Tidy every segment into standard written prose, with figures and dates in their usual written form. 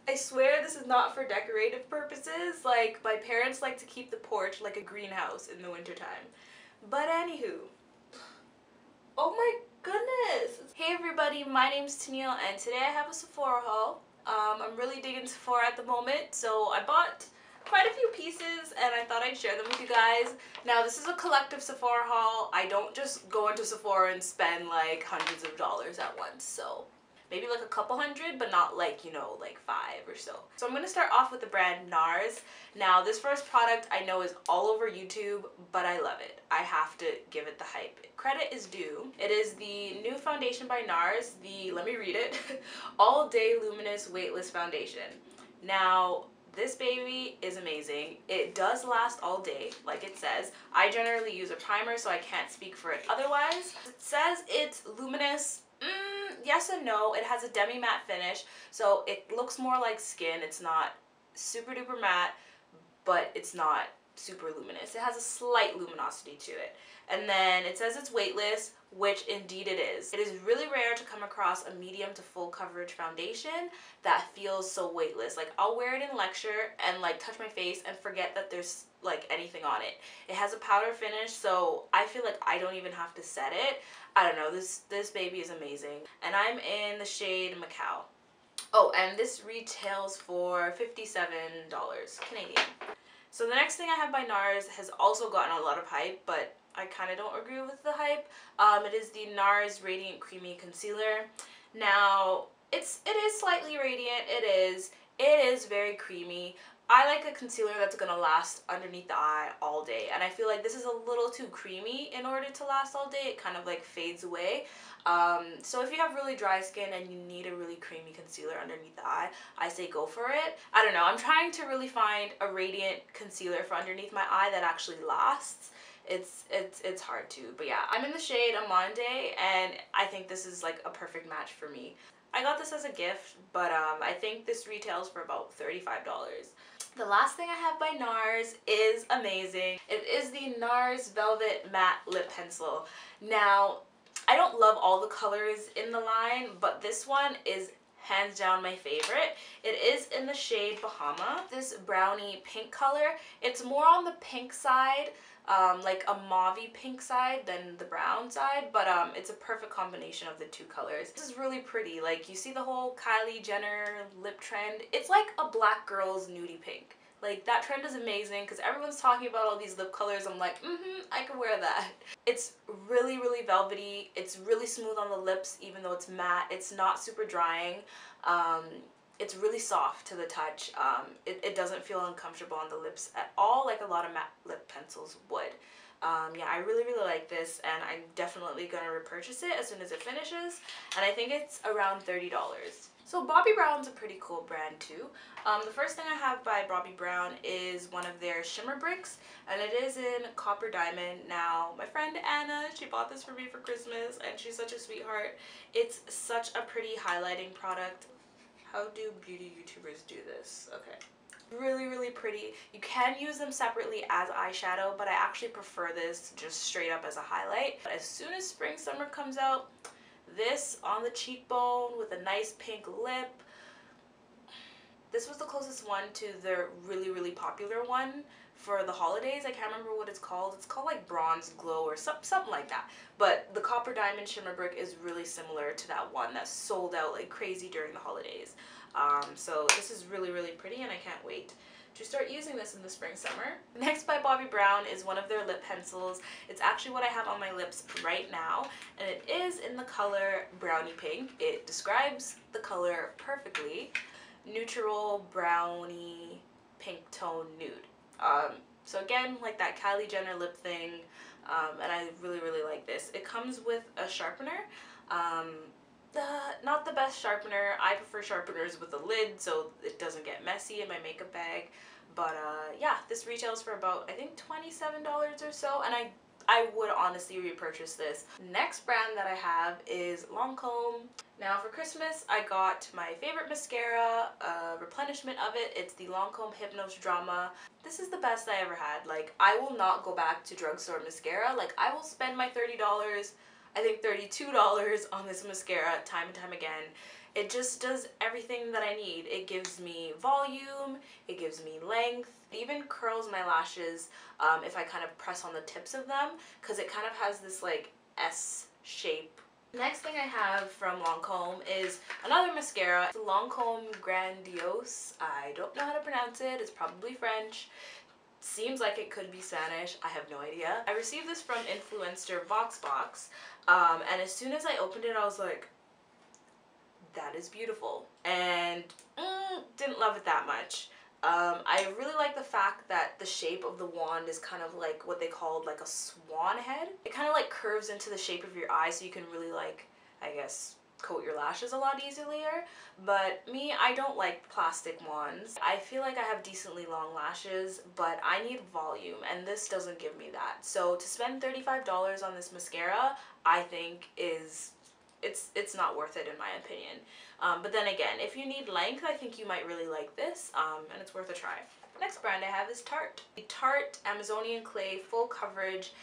I swear this is not for decorative purposes. Like, my parents like to keep the porch like a greenhouse in the wintertime. But anywho. Oh my goodness! Hey everybody, my name's Tennille and today I have a Sephora haul. I'm really digging Sephora at the moment, so I bought quite a few pieces and I thought I'd share them with you guys. Now this is a collective Sephora haul. I don't just go into Sephora and spend like hundreds of dollars at once, so maybe like a couple hundred, but not like, you know, like 5 or so. So I'm going to start off with the brand Nars. Now this first product I know is all over YouTube, but I love it. I have to give it the hype. Credit is due. It is the new foundation by Nars, the, let me read it, All Day Luminous Weightless Foundation. Now, this baby is amazing. It does last all day, like it says. I generally use a primer, so I can't speak for it otherwise. It says it's luminous. Yes and no. It has a demi-matte finish, so it looks more like skin. It's not super duper matte, but it's not super luminous. It has a slight luminosity to it. And then it says it's weightless, which indeed it is. It is really rare to come across a medium to full coverage foundation that feels so weightless. Like, I'll wear it in lecture and like touch my face and forget that there's like anything on it. It has a powder finish, so I feel like I don't even have to set it. I don't know, this baby is amazing. And I'm in the shade Macau. Oh, and this retails for $57 Canadian. So the next thing I have by Nars has also gotten a lot of hype, but I kind of don't agree with the hype. It is the Nars Radiant Creamy Concealer. Now, it is slightly radiant. It is very creamy. I like a concealer that's gonna last underneath the eye all day, and I feel like this is a little too creamy in order to last all day. It kind of like fades away. So if you have really dry skin and you need a really creamy concealer underneath the eye, I say go for it. I don't know, I'm trying to really find a radiant concealer for underneath my eye that actually lasts. It's hard to, but yeah, I'm in the shade Amande, and I think this is like a perfect match for me. I got this as a gift, but I think this retails for about $35. The last thing I have by Nars is amazing. It is the Nars Velvet Matte Lip Pencil. Now, I don't love all the colors in the line, but this one is hands down my favorite. It is in the shade Bahama. This brownie pink color, it's more on the pink side, like a mauvey pink side than the brown side, but it's a perfect combination of the two colors. This is really pretty. Like, you see the whole Kylie Jenner lip trend? It's like a black girl's nudie pink. Like, that trend is amazing because everyone's talking about all these lip colors. I'm like, I can wear that. It's really, really velvety. It's really smooth on the lips even though it's matte. It's not super drying. It's really soft to the touch. It doesn't feel uncomfortable on the lips at all like a lot of matte lip pencils would. Yeah, I really, really like this, and I'm definitely going to repurchase it as soon as it finishes, and I think it's around $30. So Bobbi Brown's a pretty cool brand too. The first thing I have by Bobbi Brown is one of their shimmer bricks, and it is in Copper Diamond. Now, my friend Anna, she bought this for me for Christmas, and she's such a sweetheart. It's such a pretty highlighting product. How do beauty YouTubers do this? Okay. Really, really pretty. You can use them separately as eyeshadow, but I actually prefer this just straight up as a highlight. But as soon as spring summer comes out, this on the cheekbone with a nice pink lip. This was the closest one to the really, really popular one for the holidays. I can't remember what it's called. It's called like Bronze Glow or something like that. But the Copper Diamond Shimmer Brick is really similar to that one that sold out like crazy during the holidays. So this is really, really pretty, and I can't wait to start using this in the spring summer. Next by Bobbi Brown is one of their lip pencils. It's actually what I have on my lips right now, and it is in the color Brownie Pink. It describes the color perfectly. Neutral brownie pink tone nude. So again, like that Kylie Jenner lip thing, and I really, really like this. It comes with a sharpener. Not the best sharpener. I prefer sharpeners with a lid so it doesn't get messy in my makeup bag. But yeah, this retails for about, I think, $27 or so, and I would honestly repurchase this. Next brand that I have is Lancome. Now for Christmas, I got my favorite mascara, replenishment of it. It's the Lancome Hypnose Drama. This is the best I ever had. Like, I will not go back to drugstore mascara. Like, I will spend my $30, I think $32 on this mascara time and time again. It just does everything that I need. It gives me volume, it gives me length, it even curls my lashes if I kind of press on the tips of them, because it kind of has this like S shape. Next thing I have from Lancome is another mascara. It's the Lancome Grandiose. I don't know how to pronounce it. It's probably French. Seems like it could be Spanish. I have no idea. I received this from influencer Voxbox, and as soon as I opened it, I was like, that is beautiful, and didn't love it that much. I really like the fact that the shape of the wand is kind of like what they called like a swan head. It kind of like curves into the shape of your eye, so you can really like, I guess, coat your lashes a lot easier. But me, I don't like plastic wands. I feel like I have decently long lashes, but I need volume, and this doesn't give me that. So to spend $35 on this mascara, I think it's not worth it in my opinion. But then again, if you need length, I think you might really like this, and it's worth a try. Next brand I have is Tarte. The Tarte Amazonian Clay Full Coverage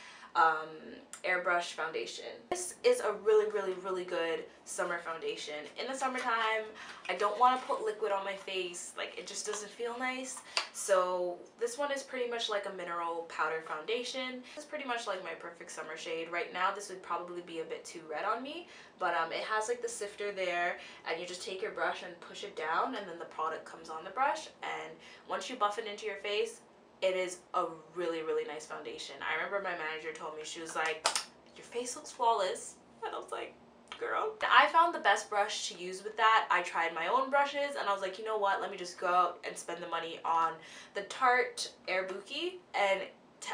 Airbrush Foundation. This is a really good summer foundation. In the summertime, I don't want to put liquid on my face, like it just doesn't feel nice. So this one is pretty much like a mineral powder foundation. It's pretty much like my perfect summer shade. Right now this would probably be a bit too red on me, but it has like the sifter there, and you just take your brush and push it down, and then the product comes on the brush, and once you buff it into your face, it is a really nice foundation. I remember my manager told me, she was like, your face looks flawless, and I was like, girl. I found the best brush to use with that. I tried my own brushes, and I was like, you know what, let me just go out and spend the money on the Tarte Airbuki, and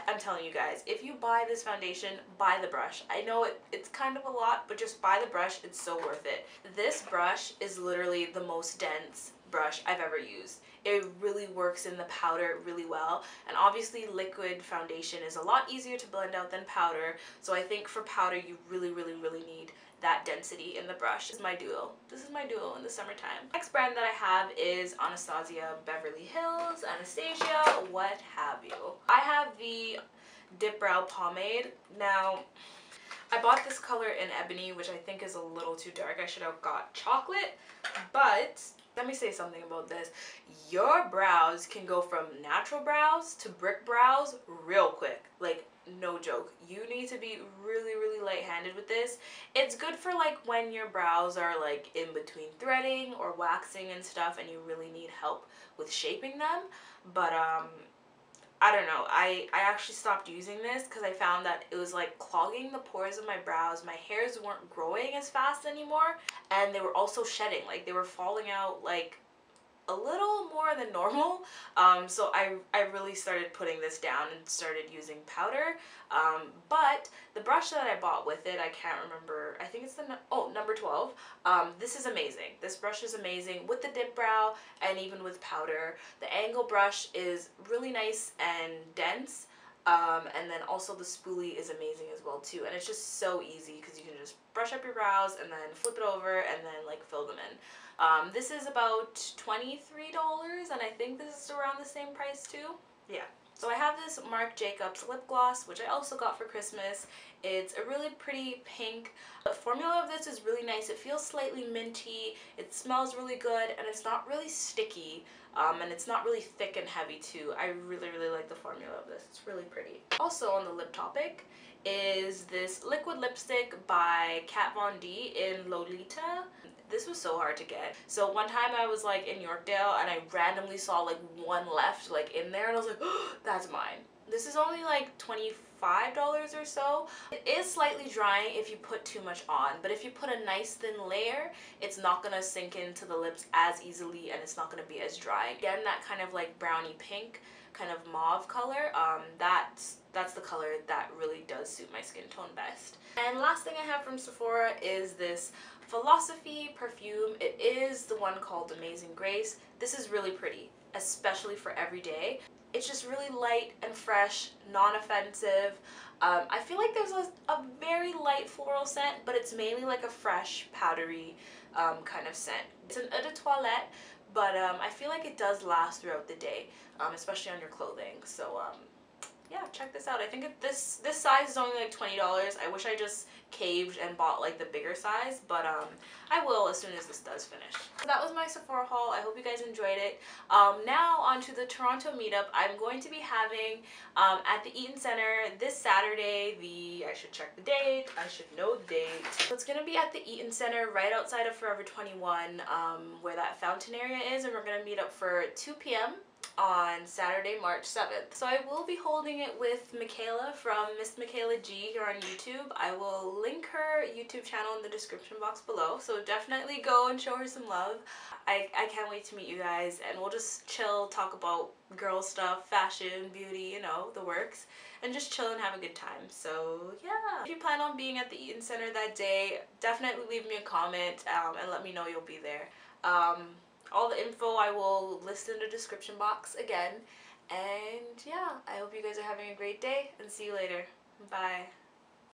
I'm telling you guys, if you buy this foundation, buy the brush. I know it's kind of a lot, but just buy the brush, it's so worth it. This brush is literally the most dense brush I've ever used. It really works in the powder really well, and obviously liquid foundation is a lot easier to blend out than powder, so I think for powder you really need that density in the brush. This is my duo. This is my duo in the summertime. Next brand that I have is Anastasia, Beverly Hills, Anastasia, what have you. I have the Dip Brow Pomade. Now, I bought this color in Ebony, which I think is a little too dark. I should have got chocolate, but let me say something about this. Your brows can go from natural brows to brick brows real quick. Like, no joke. You need to be really light-handed with this. It's good for like when your brows are like in between threading or waxing and stuff, and you really need help with shaping them. But I don't know, I actually stopped using this because I found that it was like clogging the pores of my brows. My hairs weren't growing as fast anymore, and they were also shedding. Like, they were falling out like a little more than normal. So I really started putting this down and started using powder. But the brush that I bought with it, I can't remember, I think it's the number 12. This is amazing. This brush is amazing with the dip brow and even with powder. The angle brush is really nice and dense. And then also the spoolie is amazing as well too, and it's just so easy because you can just brush up your brows and then flip it over and then like fill them in. This is about $23, and I think this is around the same price too. Yeah. So I have this Marc Jacobs lip gloss, which I also got for Christmas. It's a really pretty pink. The formula of this is really nice. It feels slightly minty, it smells really good, and it's not really sticky. And it's not really thick and heavy too. I really like the formula of this. It's really pretty. Also on the lip topic is this liquid lipstick by Kat Von D in Lolita. This was so hard to get. So one time I was like in Yorkdale and I randomly saw like one left like in there, and I was like, oh, that's mine. This is only like $25 or so. It is slightly drying if you put too much on, but if you put a nice thin layer, it's not gonna sink into the lips as easily, and it's not gonna be as dry. Again, that kind of like brownie pink kind of mauve color, that's the color that really does suit my skin tone best. And last thing I have from Sephora is this Philosophy perfume. It is the one called Amazing Grace. This is really pretty, especially for every day. It's just really light and fresh, non-offensive. I feel like there's a very light floral scent, but it's mainly like a fresh, powdery kind of scent. It's an eau de toilette, but I feel like it does last throughout the day, especially on your clothing. So yeah, check this out. I think this size is only like $20. I wish I just caved and bought like the bigger size, but I will as soon as this does finish. So that was my Sephora haul. I hope you guys enjoyed it. Now on to the Toronto meetup. I'm going to be having at the Eaton Centre this Saturday. I should check the date. I should know the date. So it's going to be at the Eaton Centre right outside of Forever 21 where that fountain area is, and we're going to meet up for 2 p.m. on Saturday, March 7th. So I will be holding it with Michaela from Miss Michaela G here on YouTube. I will link her YouTube channel in the description box below, so definitely go and show her some love. I can't wait to meet you guys, and we'll just chill, talk about girl stuff, fashion, beauty, you know, the works, and just chill and have a good time. So yeah, if you plan on being at the Eaton Centre that day, definitely leave me a comment and let me know you'll be there. All the info I will list in the description box again. And yeah, I hope you guys are having a great day, and see you later. Bye.